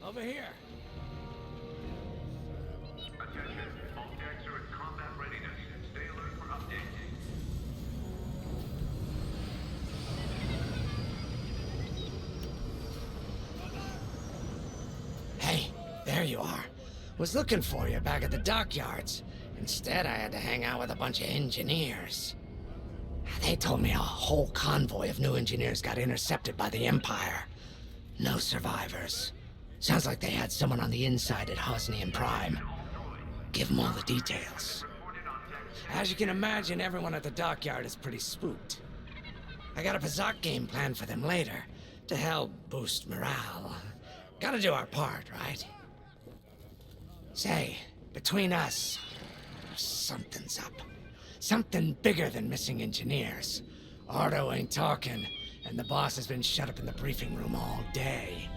Over here. Attention, all decks are in combat readiness. Stay alert for updates. Hey, there you are. Was looking for you back at the dockyards. Instead, I had to hang out with a bunch of engineers. They told me a whole convoy of new engineers got intercepted by the Empire. No survivors. Sounds like they had someone on the inside at Hosnian Prime. Give them all the details. As you can imagine, everyone at the dockyard is pretty spooked. I got a Pazak game planned for them later, to help boost morale. Gotta do our part, right? Say, between us, something's up. Something bigger than missing engineers. Ardo ain't talking, and the boss has been shut up in the briefing room all day.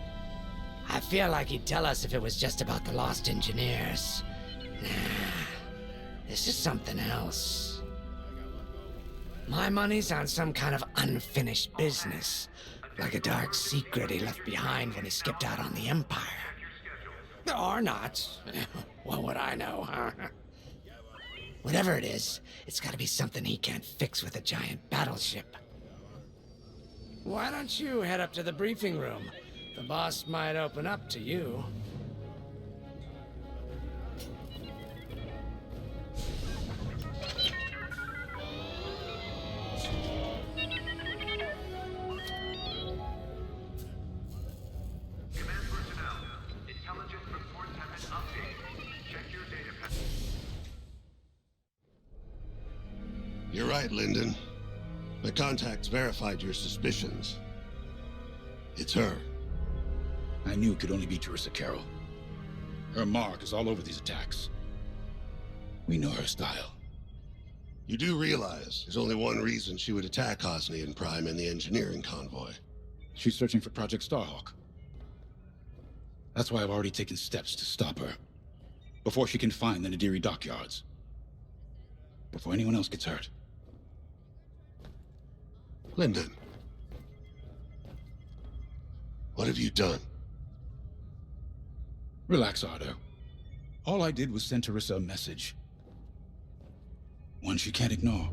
I feel like he'd tell us if it was just about the lost engineers. Nah, this is something else. My money's on some kind of unfinished business, like a dark secret he left behind when he skipped out on the Empire. Or not. What would I know, huh? Whatever it is, it's gotta be something he can't fix with a giant battleship. Why don't you head up to the briefing room? The boss might open up to you. Command personnel, intelligence reports have been updated. Check your data pack. You're right, Lindon. My contacts verified your suspicions. It's her. I knew it could only be Terisa Kerrill. Her mark is all over these attacks. We know her style. You do realize there's only one reason she would attack Hosnian Prime and the engineering convoy. She's searching for Project Starhawk. That's why I've already taken steps to stop her. Before she can find the Nadiri dockyards. Before anyone else gets hurt. Lindon. What have you done? Relax, Ardo. All I did was send Terisa a message. One she can't ignore.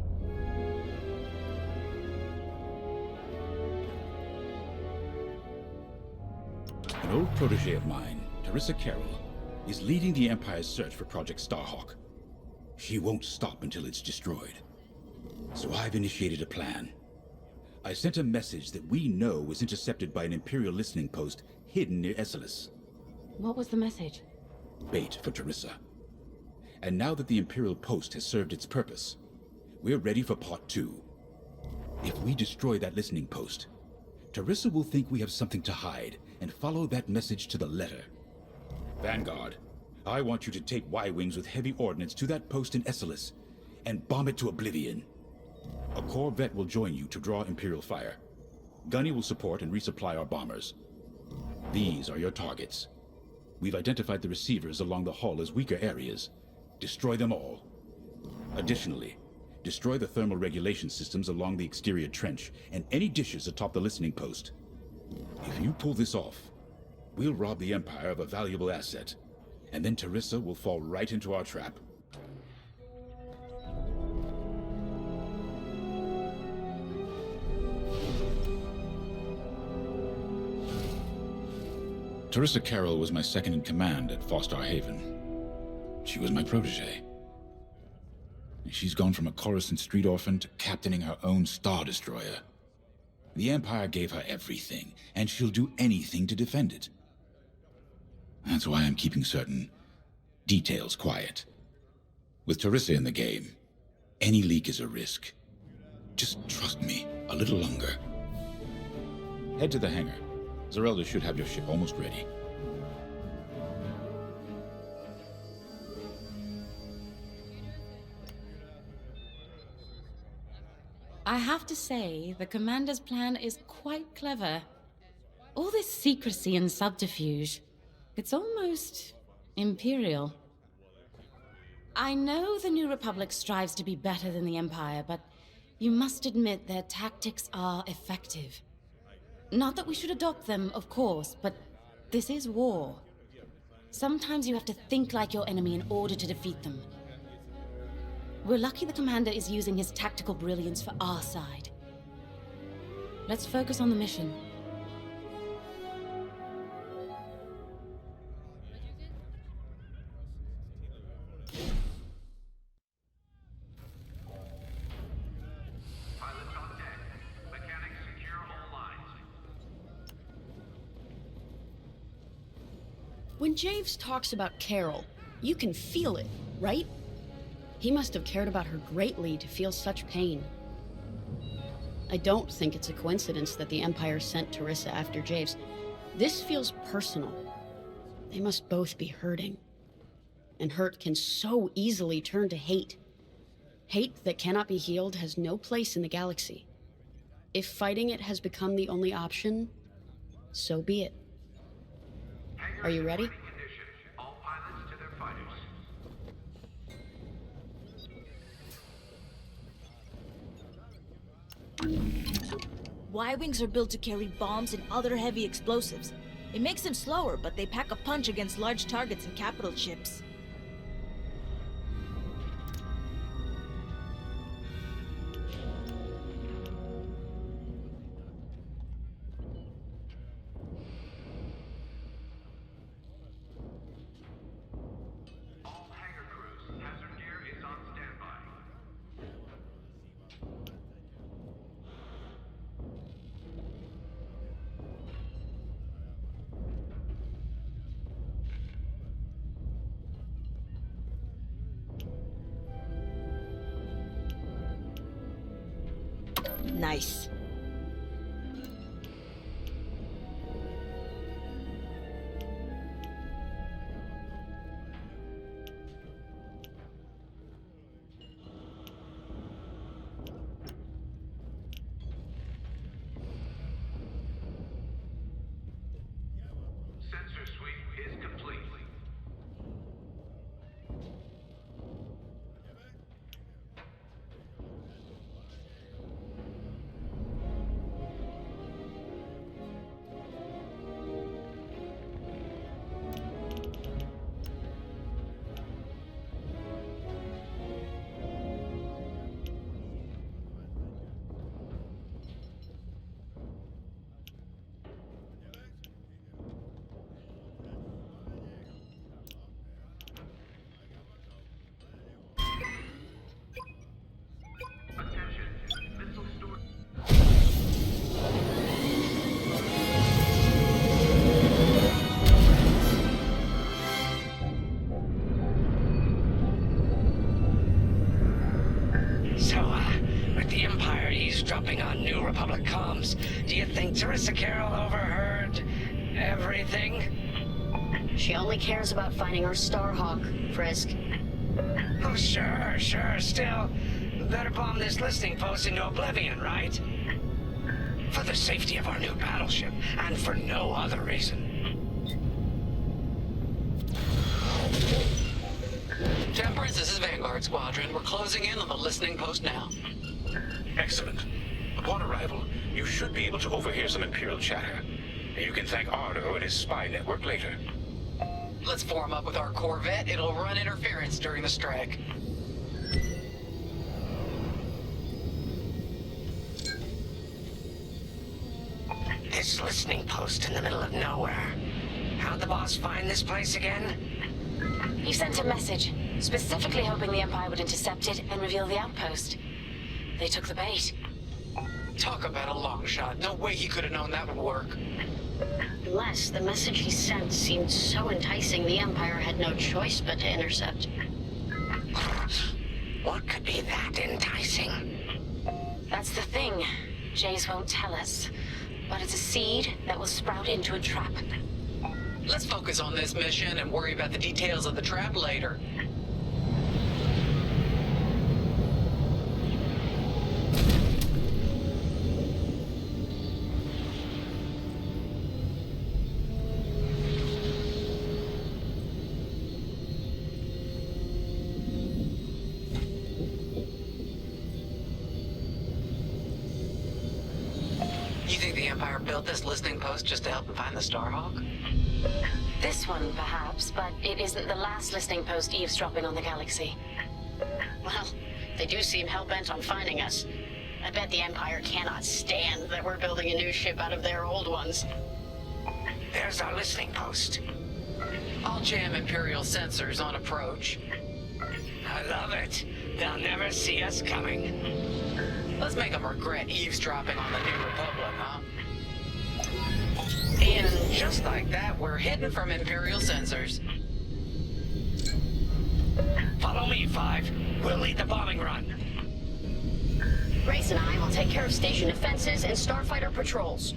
An old protege of mine, Terisa Kerrill, is leading the Empire's search for Project Starhawk. She won't stop until it's destroyed. So I've initiated a plan. I sent a message that we know was intercepted by an Imperial listening post hidden near Esseles. What was the message? Bait for Terisa. And now that the Imperial post has served its purpose, we're ready for part 2. If we destroy that listening post, Terisa will think we have something to hide and follow that message to the letter. Vanguard, I want you to take Y-Wings with heavy ordnance to that post in Esseles and bomb it to oblivion. A corvette will join you to draw Imperial fire. Gunny will support and resupply our bombers. These are your targets. We've identified the receivers along the hull as weaker areas. Destroy them all. Additionally, destroy the thermal regulation systems along the exterior trench and any dishes atop the listening post. If you pull this off, we'll rob the Empire of a valuable asset, and then Terisa will fall right into our trap. Terisa Kerrill was my second-in-command at Fostar Haven. She was my protege. She's gone from a Coruscant street orphan to captaining her own Star Destroyer. The Empire gave her everything, and she'll do anything to defend it. That's why I'm keeping certain details quiet. With Terisa in the game, any leak is a risk. Just trust me a little longer. Head to the hangar. Zerelda should have your ship almost ready. I have to say, the Commander's plan is quite clever. All this secrecy and subterfuge, it's almost Imperial. I know the New Republic strives to be better than the Empire, but you must admit their tactics are effective. Not that we should adopt them, of course, but this is war. Sometimes you have to think like your enemy in order to defeat them. We're lucky the commander is using his tactical brilliance for our side. Let's focus on the mission. Pilots on deck. Mechanics secure all lines. When Javes talks about Kerrill, you can feel it, right? He must have cared about her greatly to feel such pain. I don't think it's a coincidence that the Empire sent Terisa after Javes. This feels personal. They must both be hurting. And hurt can so easily turn to hate. Hate that cannot be healed has no place in the galaxy. If fighting it has become the only option, so be it. Are you ready? Condition. All pilots to their fighters. Y-wings are built to carry bombs and other heavy explosives. It makes them slower, but they pack a punch against large targets and capital ships. All hangar crews. Hazard gear is on standby. Nice. Sensor sweep is complete. Attention. Missile store. So, with the Empire eavesdropping on New Republic comms, do you think Terisa Kerrill overheard everything? She only cares about finding our Starhawk, Frisk. Oh, sure. Still, better bomb this listening post into oblivion, right? For the safety of our new battleship, and for no other reason. Temperance, this is Vanguard Squardron. We're closing in on the listening post now. Excellent. Upon arrival, you should be able to overhear some Imperial chatter. You can thank Ardo and his spy network later. Let's form up with our Corvette. It'll run interference during the strike. This listening post in the middle of nowhere. How'd the boss find this place again? He sent a message, specifically hoping the Empire would intercept it and reveal the outpost. They took the bait. Talk about a long shot. No way he could have known that would work. Unless the message he sent seemed so enticing the Empire had no choice but to intercept. What could be that enticing? That's the thing. Jays won't tell us. But it's a seed that will sprout into a trap. Let's focus on this mission and worry about the details of the trap later. You think the Empire built this listening post just to help them find the Starhawk? This one, perhaps, but it isn't the last listening post eavesdropping on the galaxy. Well, they do seem hell-bent on finding us. I bet the Empire cannot stand that we're building a new ship out of their old ones. There's our listening post. I'll jam Imperial sensors on approach. I love it. They'll never see us coming. Let's make them regret eavesdropping on the New Republic, huh? And just like that, we're hidden from Imperial sensors. Follow me, Five. We'll lead the bombing run. Grace and I will take care of station defenses and starfighter patrols.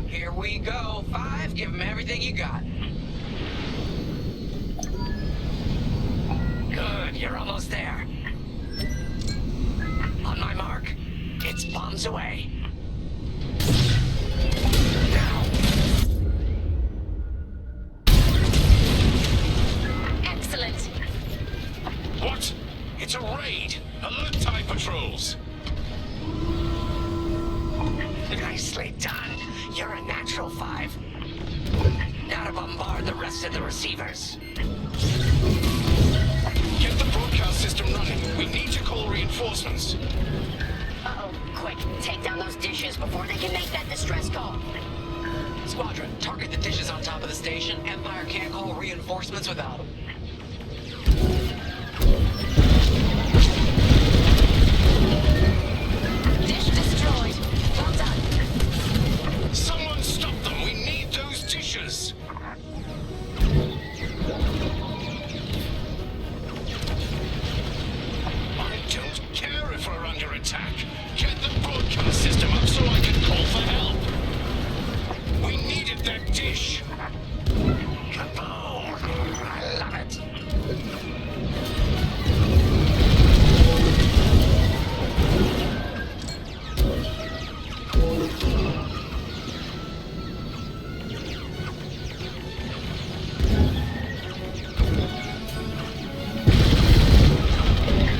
Here we go. 5, give them everything you got. Good, you're almost there. On my mark. It's bombs away. Now. Excellent! What? It's a raid! Alert TIE patrols! Nicely done. You're a natural, Five. Now to bombard the rest of the receivers. Get the broadcast system running. We need to call reinforcements. Uh-oh, quick, take down those dishes before they can make that distress call. Squadron, target the dishes on top of the station. Empire can't call reinforcements without them. Dish destroyed. Well done. Someone stop them! We need those dishes! I don't care if we're under attack. Get the broadcast system up so I can call for help. We needed that dish. Kaboom! I love it.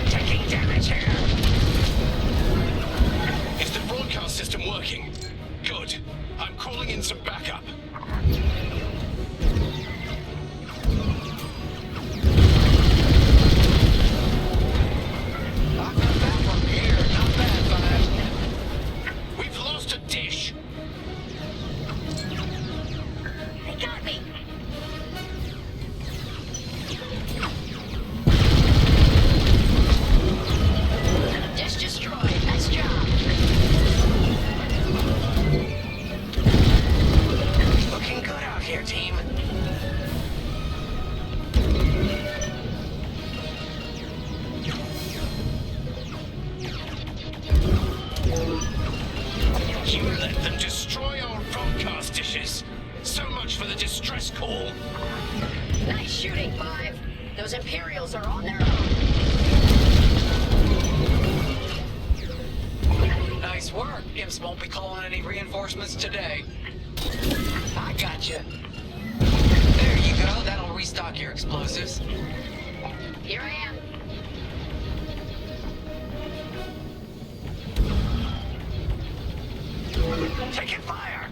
Taking damage here. Is the broadcast system working? Good. I'm calling in some backup. Not bad from here. Not bad, 5. We've lost a dish. They got me! Dish destroyed, nice job! Looking good out here, team. You let them destroy our broadcast dishes. So much for the distress call. Nice shooting, 5. Those Imperials are on their own. Nice work. Imps won't be calling any reinforcements today. I got you. There you go. That'll restock your explosives. Here I am. Taking fire.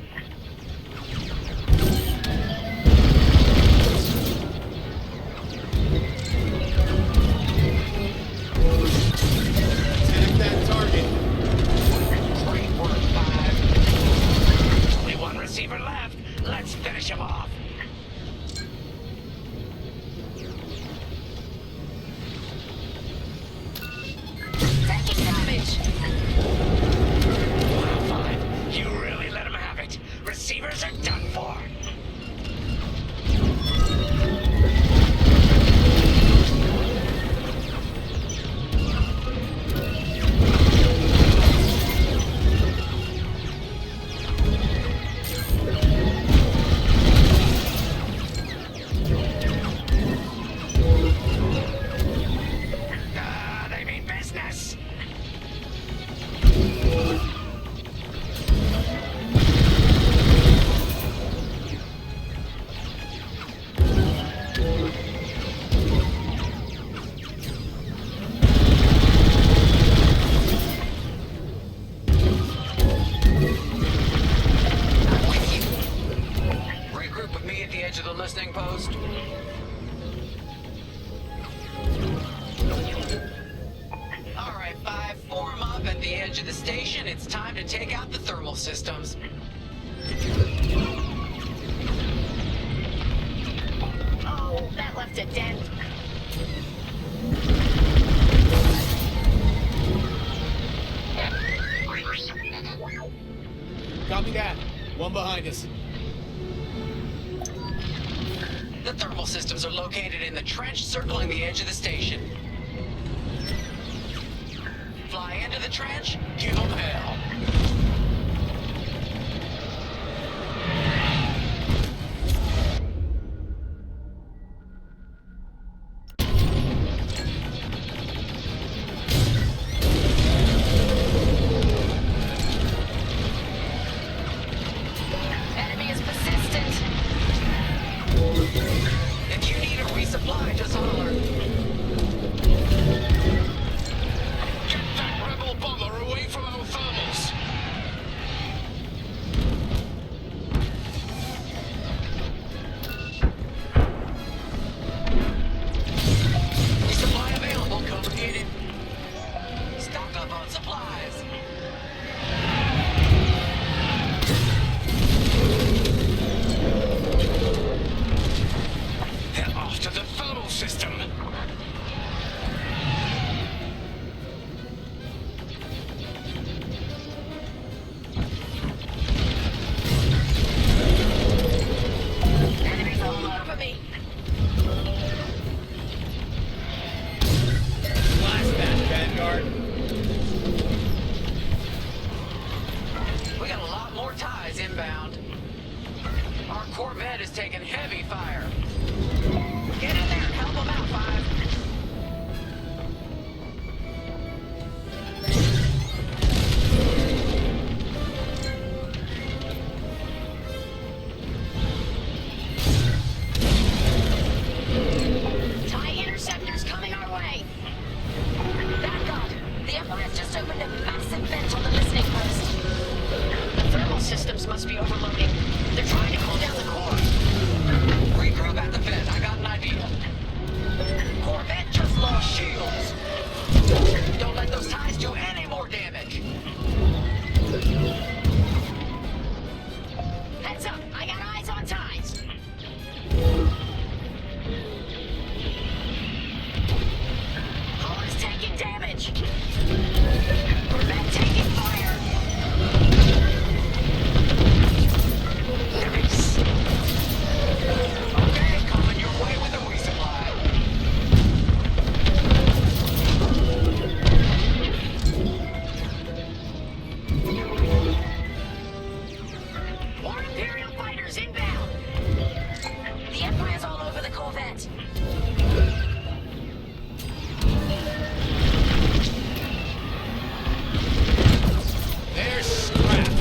Attack that target. Great work, 5. Only one receiver left. Let's finish him off. Taking damage! Wow, 5. You really let him have it. Receivers are done for. They mean business. the edge of the station, it's time to take out the thermal systems. Oh, that left a dent. Copy that. One behind us. The thermal systems are located in the trench circling the edge of the station. Fly into the trench, give them hell. Enemy is persistent. If you need a resupply, just holler. Get that rebel bomber away from our thermals. Resupply available, complicated. Stock up on supplies. They're after the thermal system. Enemies all over me. Blast that, Vanguard. We got a lot more ties inbound. Our Corvette is taking heavy fire. Get in there and help them out, Five. TIE interceptors coming our way. Vanguard, the Empire's just opened a massive vent on the listening post. The thermal systems must be overloading. They're trying to cool down the core. Regroup at the vent. I got an idea. Corvette just lost shields. Don't let those ties do any more damage. Heads up, I got eyes on ties. Hull is taking damage. Corvette taking fire. Nice. Okay, coming your way with a resupply. More Imperial fighters inbound. The Empire's all over the Corvette. They're scrapped.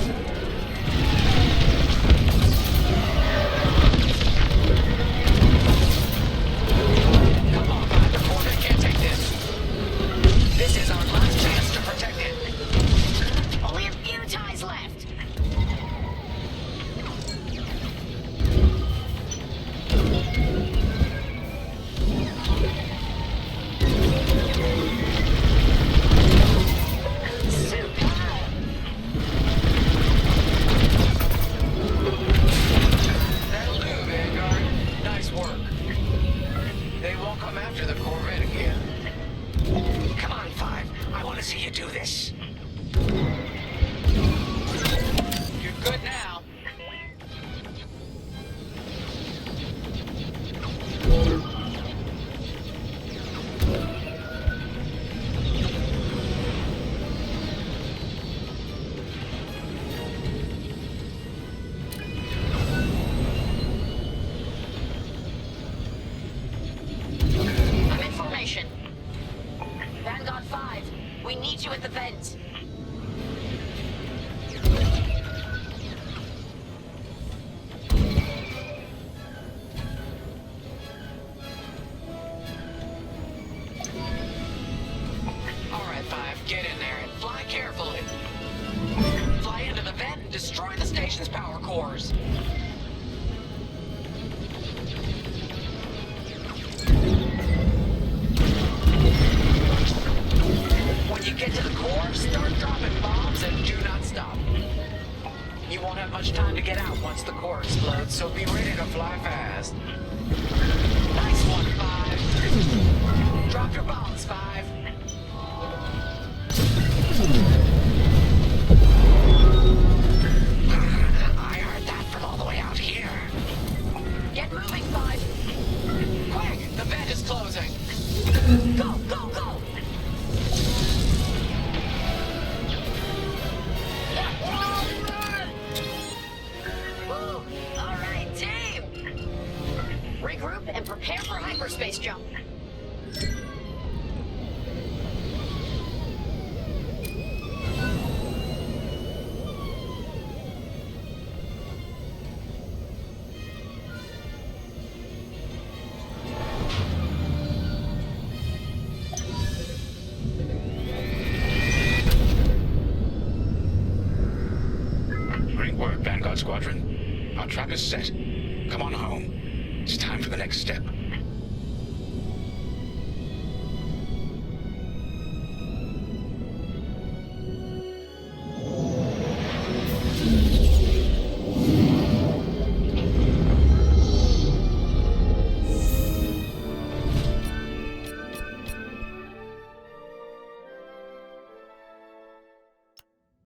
Come on, Five. The Corvette can't take this. This is our last chance to protect it. Only a few ties left. Superb. That'll do, Vanguard. Nice work. They won't come after the Corvette again. Come on, Five. I want to see you do this. You're good now. I'm in formation. Vanguard 5, we need you at the vent. All right, Five. Get in there and fly carefully. Fly into the vent and destroy the station's power cores. When you Get to the core, start dropping bombs, and do not stop. You won't have much time to get out once the core explodes, so be ready to fly fast. Nice one, 5. Drop your bombs, 5. I heard that from all the way out here. Get moving, 5. Quick, the vent is closing. Go, go, go! Woo! All right, team! Regroup and prepare for hyperspace jump. Great work, Vanguard Squadron. Our trap is set. Come on home. It's time for the next step.